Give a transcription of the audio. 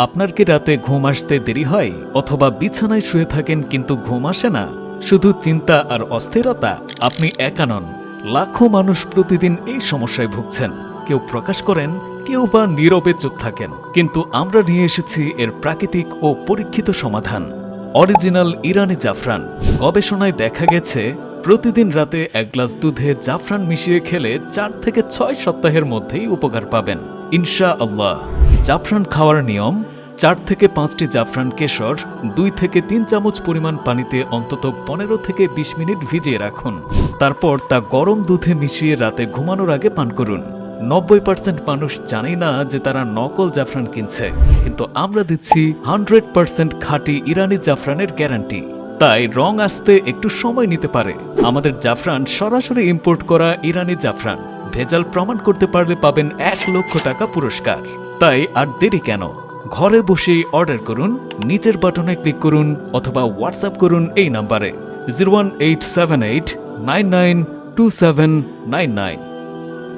আপনার কি রাতে ঘুম আসতে দেরি হয়, অথবা বিছানায় শুয়ে থাকেন কিন্তু ঘুম আসে না? শুধু চিন্তা আর অস্থিরতা? আপনি একা নন, লাখো মানুষ প্রতিদিন এই সমস্যায় ভুগছেন। কেউ প্রকাশ করেন, কেউ বা নীরবে চুপ থাকেন, কিন্তু আমরা নিয়ে এসেছি এর প্রাকৃতিক ও পরীক্ষিত সমাধান। অরিজিনাল ইরানি জাফরান। গবেষণায় দেখা গেছে প্রতিদিন রাতে 1 গ্লাস দুধে জাফরান মিশিয়ে খেলে 4 থেকে 6 সপ্তাহের মধ্যেই উপকার পাবেন ইনশাআল্লাহ। জাফরান খাওয়ার নিয়ম: 4 থেকে 5টি জাফরান কেশর 2 থেকে 3 চামচ পরিমাণ পানিতে অন্তত 15 থেকে 20 মিনিট ভিজিয়ে রাখুন। তারপর তা গরম দুধে মিশিয়ে রাতে ঘুমানোর আগে পান করুন। 90% মানুষ জানেই না যে তারা নকল জাফরান কিনছে, কিন্তু আমরা দিচ্ছি 100% খাঁটি ইরানি জাফরানের গ্যারান্টি। তাই রং আসতে একটু সময় নিতে পারে। আমাদের জাফরান সরাসরি ইম্পোর্ট করা ইরানি জাফরান। ভেজাল প্রমাণ করতে পারলে পাবেন 1 লক্ষ টাকা পুরস্কার। তাই আর দেরি কেন? ঘরে বসেই অর্ডার করুন, নিচের বাটনে ক্লিক করুন অথবা হোয়াটসঅ্যাপ করুন এই নাম্বারে 01878992799।